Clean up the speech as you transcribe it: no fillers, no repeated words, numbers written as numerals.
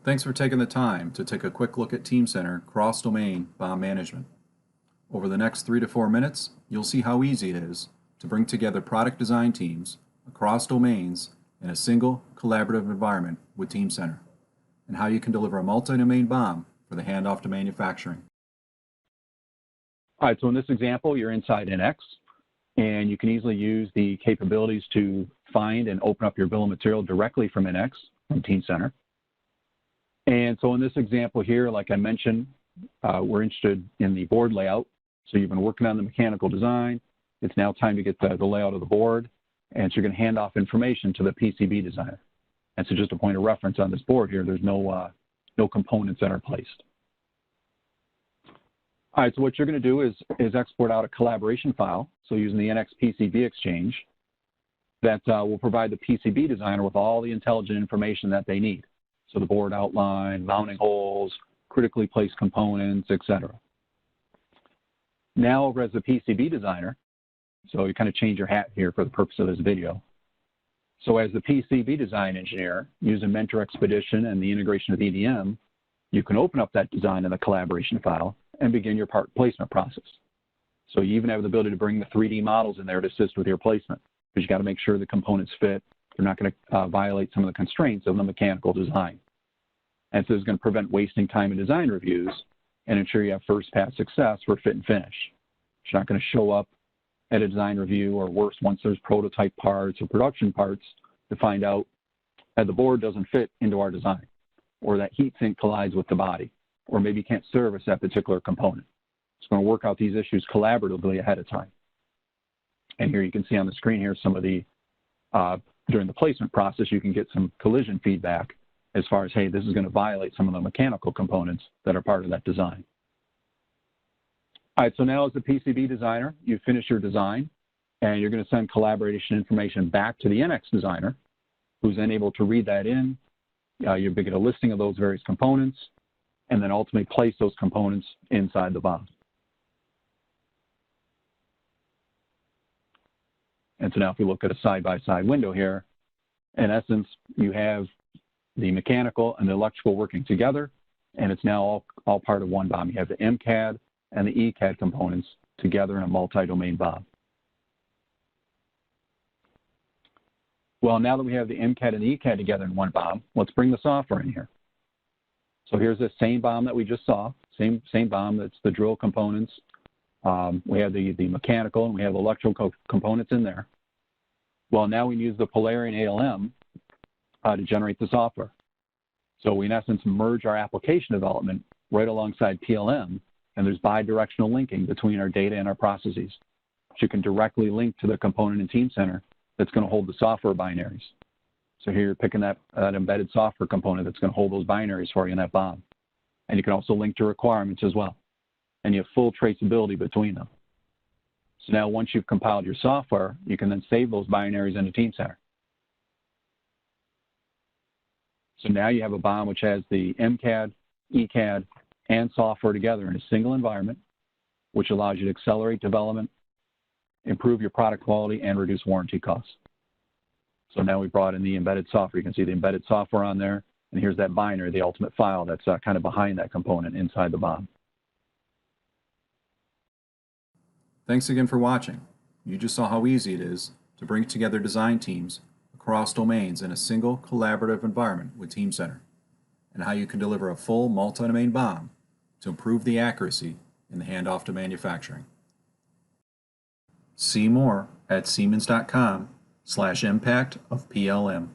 Thanks for taking the time to take a quick look at Teamcenter cross-domain BOM management. Over the next 3 to 4 minutes, you'll see how easy it is to bring together product design teams across domains in a single collaborative environment with Teamcenter, and how you can deliver a multi-domain BOM for the handoff to manufacturing. All right, so in this example, you're inside NX, and you can easily use the capabilities to find and open up your bill of material directly from NX, from Teamcenter. And so in this example here, like I mentioned, we're interested in the board layout. So you've been working on the mechanical design. It's now time to get the layout of the board. And so you're going to hand off information to the PCB designer. And so just a point of reference on this board here, there's no components that are placed. All right, so what you're going to do is export out a collaboration file. So using the NX PCB exchange that will provide the PCB designer with all the intelligent information that they need. So the board outline, mounting holes, critically placed components, etc. Now over as the PCB designer, so you kind of change your hat here for the purpose of this video. So as the PCB design engineer, using Mentor Xpedition and the integration of EDM, you can open up that design in the collaboration file and begin your part placement process. So you even have the ability to bring the 3D models in there to assist with your placement, because you got to make sure the components fit. They're not going to violate some of the constraints of the mechanical design. And so it's going to prevent wasting time in design reviews and ensure you have first pass success for fit and finish. You're not going to show up at a design review, or worse, once there's prototype parts or production parts, to find out that the board doesn't fit into our design, or that heat sink collides with the body, or maybe you can't service that particular component. It's going to work out these issues collaboratively ahead of time. And here you can see on the screen here some of the during the placement process, you can get some collision feedback as far as, hey, this is going to violate some of the mechanical components that are part of that design. All right, so now as the PCB designer, you finish your design, and you're going to send collaboration information back to the NX designer, who's then able to read that in. You get a listing of those various components, and then ultimately place those components inside the BOM. And so now if we look at a side-by-side window here, in essence, you have the mechanical and the electrical working together, and it's now all part of one BOM. You have the MCAD and the ECAD components together in a multi-domain BOM. Well, now that we have the MCAD and the ECAD together in one BOM, let's bring the software in here. So here's the same BOM that we just saw, same BOM. That's the drill components. We have the mechanical and we have electrical components in there. Well, now we use the Polarion ALM to generate the software. So we, in essence, merge our application development right alongside PLM, and there's bi-directional linking between our data and our processes. So you can directly link to the component in Teamcenter that's going to hold the software binaries. So here you're picking that embedded software component that's going to hold those binaries for you in that BOM. And you can also link to requirements as well. And you have full traceability between them. So now once you've compiled your software, you can then save those binaries into Teamcenter. So now you have a BOM which has the MCAD, ECAD, and software together in a single environment, which allows you to accelerate development, improve your product quality, and reduce warranty costs. So now we brought in the embedded software. You can see the embedded software on there, and here's that binary, the ultimate file that's kind of behind that component inside the BOM. Thanks again for watching. You just saw how easy it is to bring together design teams across domains in a single collaborative environment with Teamcenter, and how you can deliver a full multi-domain BOM to improve the accuracy in the handoff to manufacturing. See more at siemens.com/impact of PLM.